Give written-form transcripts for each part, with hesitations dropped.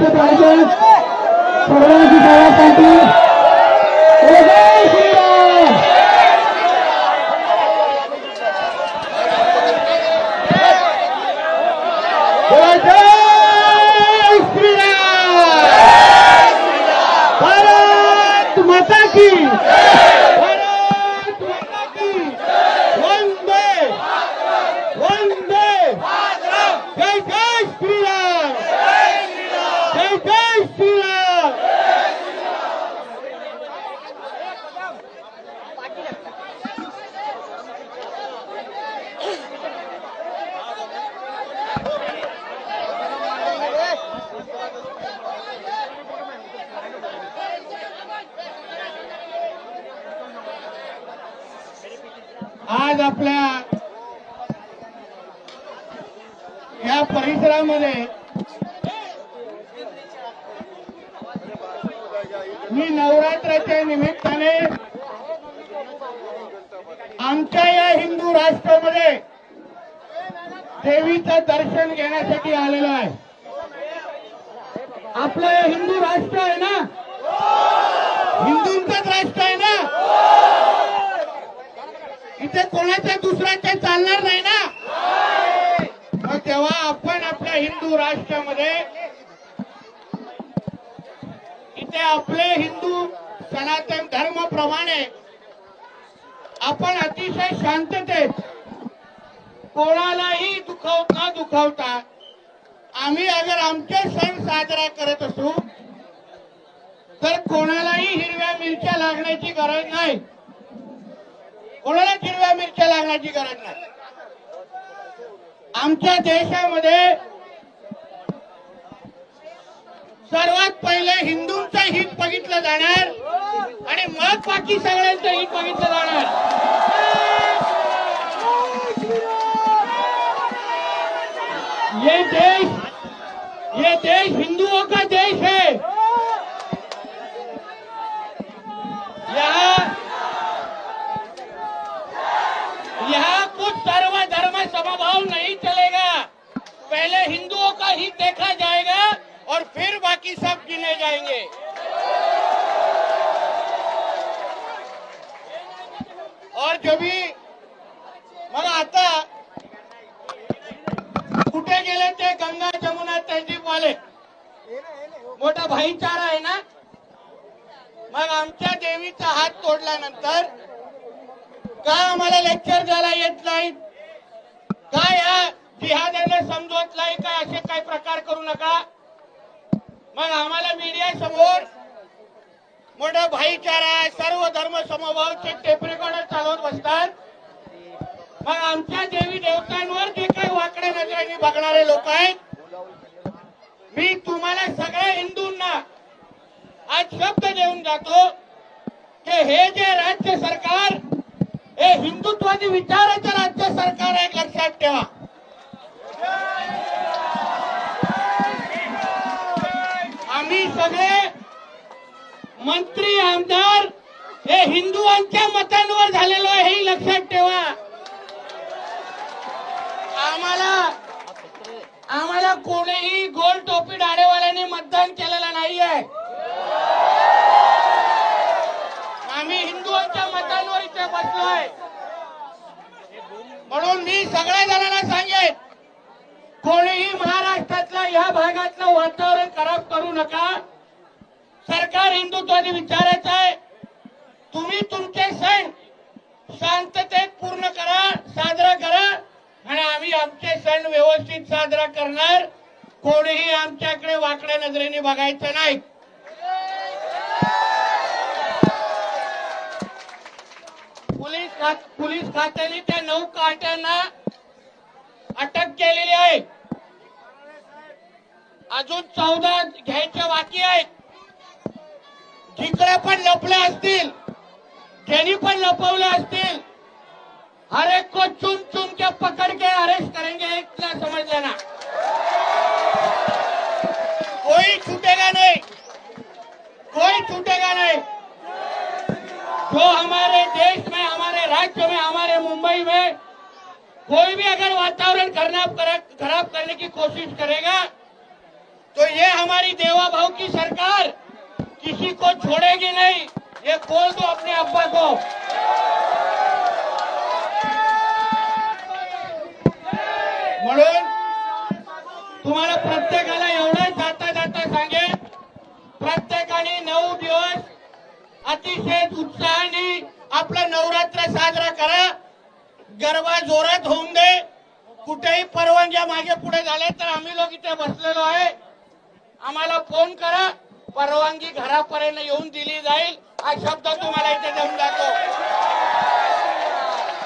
सर्वांचे पाहिजे सर्वांची सेवासाठी जय श्रीराम। जय श्रीराम। भारत माता की भारत माता की वंदे वंदे जय जय श्रीराम जय जय श्रीराम। आज आपल्या या परिसरामध्ये मी नवरात्राच्या निमित्ताने आमच्या या हिंदू राष्ट्रामध्ये देवीचं दर्शन घेण्यासाठी आलेलो आहे। आपलं हे हिंदू राष्ट्र आहे ना, हिंदूंचंच राष्ट्र आहे ना, इथे कोणाच्या दुसऱ्याचे चालणार नाही ना। मग तेव्हा आपण आपल्या हिंदू राष्ट्रामध्ये इथे आपले हिंदू सनातन धर्माप्रमाणे आपण अतिशय शांततेत कोणालाही न दुखावता आम्ही अगर आमचे सण साजरा करत असू तर कोणालाही हिरव्या मिरच्या लागण्याची गरज नाही, कोणाला हिरव्या मिरच्या लागण्याची गरज नाही। आमच्या देशामध्ये सर्वात पहिले हिंदूंचं हित बघितलं जाणार आणि मग बाकी सगळ्यांचं हित बघितलं जाणार। ये देश हिंदुओं का देश है। यहाँ कुछ सर्व धर्म समभाव नहीं चलेगा। पहले हिंदुओं का हित देखा जाएगा और फिर बाकी सब गिने जाएंगे। और जो भी मग आता कुठे गेले ते गंगा जमुना तहजीब वाले मोठा भाईचारा आहे ना। मग आमच्या देवीचा हात तोडल्यानंतर का आम्हाला लेक्चर द्यायला येत नाही, काय या जिहाद्याने समजवत नाही, काय असे काही प्रकार करू नका। मग आम्हाला मीडिया समोर मोठा भाईचारा सर्व धर्म समभावचे टेप रेकॉर्डर चालवत बसतात। मग आमच्या देवी देवतांवर जे काही वाकड्या नजरेने बघणारे लोक आहेत, मी तुम्हाला सगळ्या हिंदूंना आज शब्द देऊन जातो की हे जे राज्य सरकार हे हिंदुत्वादी विचाराचं राज्य सरकार आहे, लक्षात ठेवा। आम्ही सगळे मंत्री आमदार हे हिंदुओंच्या मतांवर झालेलो आहे, हे लक्षात ठेवा। आम्हाला कोणीही गोल टोपी डाळेवाल्यांनी मतदान केलेलं नाहीये। आम्ही हिंदुओंच्या मतांवर इथे बसलोय। म्हणून मी सगळ्या जणांना सांगेन, कोणीही महाराष्ट्रातलं या भागातलं वातावरण खराब करू नका। सरकार हिंदुत्वादी विचारायचं आहे। तुम्ही तुमचे सण शांततेत पूर्ण करा, साजरा करा आणि आम्ही आमचे सण व्यवस्थित साजरा करणार। कोणीही आमच्याकडे वाकड्या नजरेने बघायचं नाही। पोलीस खात्याने त्या 9 कार्ट्यांना अटक केलेली आहे। अजून 14 घ्यायच्या बाकी आहेत। जिकडे पण लपले असतील, ज्यांनी पण लपवले असतील, हर एक को चुन चुन के पकड़ के अरेस्ट करेंगे। इतना समझ लेना, कोई छूटेगा नहीं, कोई छूटेगा नहीं। जो हमारे देश में, हमारे राज्य में, हमारे मुंबई में कोई भी अगर वातावरण खराब करने की कोशिश करेगा तो ये हमारी देवा भाव की सरकार किसी को छोड़ेगी नहीं, ये बोल दो अपने अब्बा को। म्हणून तुम्हाला प्रत्येकाला एवढं जाता जाता सांगेन, प्रत्येकाने 9 दिवस अतिशय उत्साहाने आपला नवरात्र साजरा करा, गरबा जोरात होऊन दे। कुठेही परवानग्या मागे पुढे झाल्या तर आम्ही लोक इथे बसलेलो आहे, आम्हाला फोन करा, परवानगी घरापर्यंत येऊन दिली जाईल, हा शब्द तुम्हाला इथे देऊन जातो।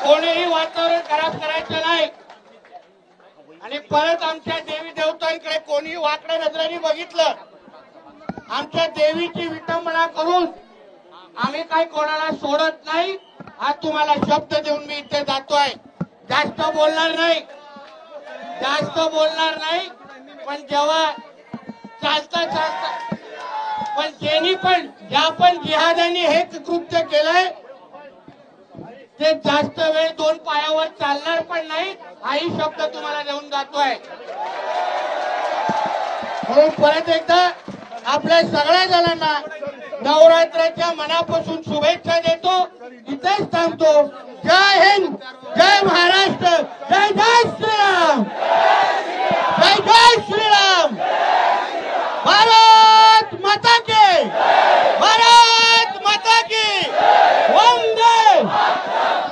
कोणीही वातावरण खराब करायचं नाही आणि परत आमच्या देवी देवतांकडे कोणीही वाकड्या नजरेने बघितलं, आमच्या देवीची विटंबना करून आम्ही काही कोणाला सोडत नाही, हा तुम्हाला शब्द देऊन मी इथे जातोय। जास्त बोलणार नाही, जास्त बोलणार नाही, पण जेव्हा चालता चालता पण ज्यांनी पण ज्या पण जिहाद्यांनी हे कृत्य केलंय ते जास्त वेळ 2 पायावर चालणार पण नाही, हाही शब्द तुम्हाला देऊन जातोय। म्हणून परत एकदा आपल्या सगळ्या जणांना नवरात्राच्या मनापासून शुभेच्छा देतो, इथेच थांबतो। जय हिंद, जय महाराष्ट्र, जय जय श्रीराम, जय जय श्रीराम। भारत माता की, भारत माता की, वंदे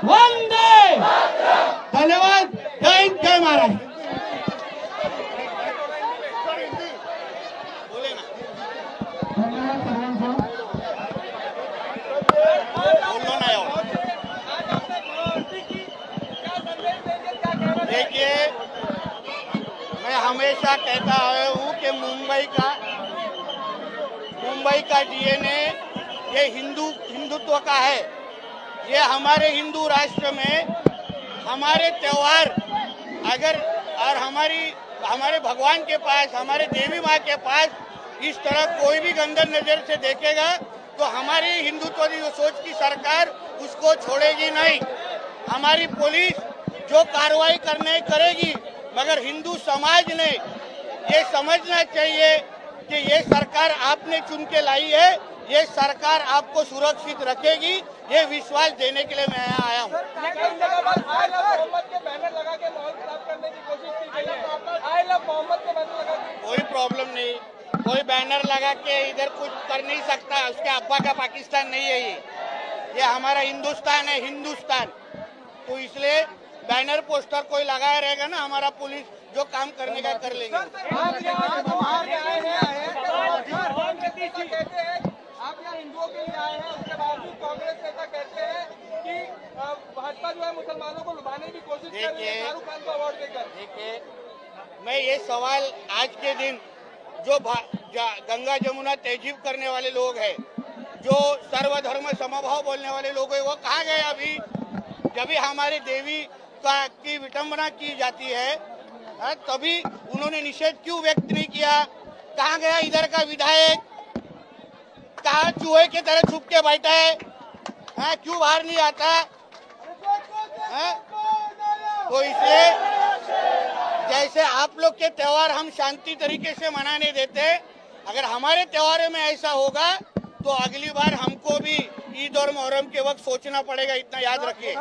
वंदे। धन्यवाद, जय हिंद, जय महाराष्ट्र। देखिए, मैं हमेशा कहता आया हूँ कि मुंबई का डीएनए ये हिंदुत्व का है। ये हमारे हिंदू राष्ट्र में हमारे त्योहार अगर और हमारे भगवान के पास, हमारे देवी माँ के पास इस तरह कोई भी गंदन नजर से देखेगा तो हमारी हिंदुत्व की सोच की सरकार उसको छोड़ेगी नहीं। हमारी पुलिस जो कार्रवाई करने करेगी, मगर हिंदू समाज ने ये समझना चाहिए कि ये सरकार आपने चुन के लाई है, ये सरकार आपको सुरक्षित रखेगी, ये विश्वास देने के लिए मैं यहाँ आया हूँ। कोई प्रॉब्लम नहीं, कोई बैनर लगा के इधर कुछ कर नहीं सकता, उसके अब्बा का पाकिस्तान नहीं है ये हमारा हिंदुस्तान है, हिंदुस्तान। तो इसलिए बैनर पोस्टर कोई लगाया रहेगा ना, हमारा पुलिस जो काम करने का कर लेंगे। आप यहाँ हिंदुओं के लिए आए हैं, उसके बावजूद कांग्रेस नेता कहते हैं कि भाजपा जो है मुसलमानों को लुभाने की कोशिश कर रही है शाहरुख खान को अवार्ड देकर। देखिए, मैं ये सवाल आज के दिन जो गंगा जमुना तहजीब करने वाले लोग हैं, जो सर्वधर्म समभाव बोलने वाले लोग हैं, वो कहाँ गए? अभी जब भी हमारे देवी की विटंबना की जाती है तभी उन्होंने निषेध क्यों व्यक्त नहीं किया? कहाँ गया इधर का विधायक? कहाँ चूहे की तरह छुप के बैठा है? क्यों बाहर नहीं आता? तो इसलिए जैसे आप लोग के त्योहार हम शांति तरीके से मनाने देते, अगर हमारे त्योहारों में ऐसा होगा तो अगली बार हमको भी ईद और मुहर्रम के वक्त सोचना पड़ेगा, इतना याद रखिए।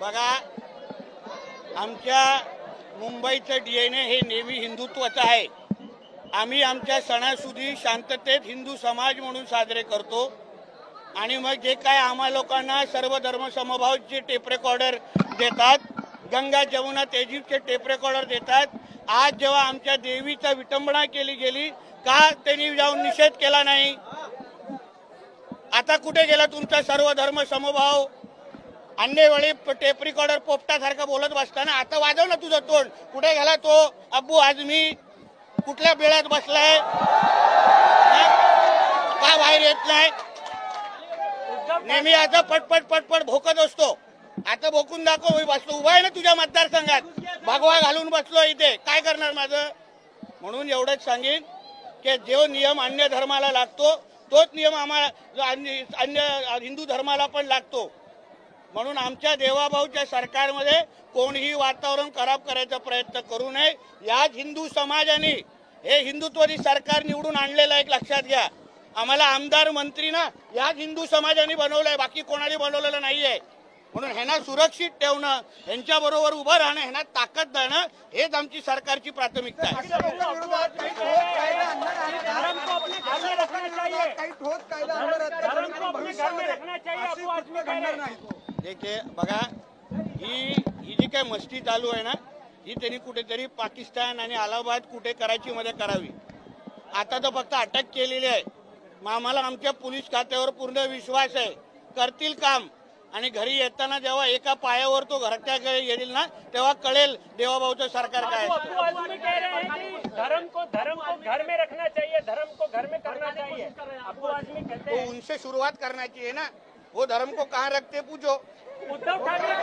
बघा, आमच्या मुंबईचं डीएनए हे नेहमी हिंदुत्वाचं आहे। आम्ही आमच्या सणासुदी शांततेत हिंदू समाज म्हणून साजरे करतो आणि मग जे काय आम्हा लोकांना सर्व धर्म समभावचे टेप रेकॉर्डर देतात, गंगा जमुना तहजीबचे टेप रेकॉर्डर देतात, आज जेव्हा आमच्या देवीचा विटंबना केली गेली का त्यांनी जाऊन निषेध केला नाही? आता कुठे गेला तुमचा सर्व धर्म समभाव? अन्य वेळी टेप रेकॉर्डर पोपटासारखं बोलत बसताना आता वाजव ना तुझं तोंड, कुठे गेला तो अब्बू आझमी? कुठल्या बेळ्यात बसलाय? का बाहेर येत नाही? नेहमी आता पटपट पटपट भोकत असतो, आता भोकून दाखव, मी बसलो उभा आहे ना तुझ्या मतदारसंघात, भगवा घालून बसलो इथे, काय करणार माझं? म्हणून एवढंच सांगेन की जो नियम अन्य धर्माला लागतो तोच नियम आम्हाला अन्य हिंदू धर्माला पण लागतो. म्हणून आमच्या देवाभाऊच्या सरकारमध्ये कोणीही वातावरण खराब करायचा प्रयत्न करू नये. याच हिंदू समाजाने हे हिंदुत्ववादी सरकार निवडून आणलेलं एक लक्षात घ्या. आम्हाला आमदार मंत्री ना याच हिंदू समाजाने बनवलंय, बाकी कोणाने बनवलेलं नाहीये. म्हणून ह्यांना सुरक्षित ठेवणं, ह्यांच्याबरोबर उभं राहणं, ह्यांना ताकद देणं हेच आमची सरकारची प्राथमिकता आहे. देखिए बघा, ही जी काय मस्ती चालू आहे ना, ही त्यांनी कुठेतरी पाकिस्तान आणि अलाहाबाद कुठे कराची मध्ये करावी. आता तर फक्त अटक केलेली आहे. मग आम्हाला आमच्या पोलीस खात्यावर पूर्ण विश्वास आहे, करतील काम. आणि घरी येताना जेव्हा एका पायावर तो घरच्या येईल ना, तेव्हा कळेल देवाभाऊचं सरकार काय धर्म को घर में रखना चाहिए, धर्म को घर में करना चाहिए. अबू आजमी कहते हैं तो उनसे शुरुआत करना चाहिए ना. वो धर्म को कहाँ रखते पूछो. उद्धव ठाकरे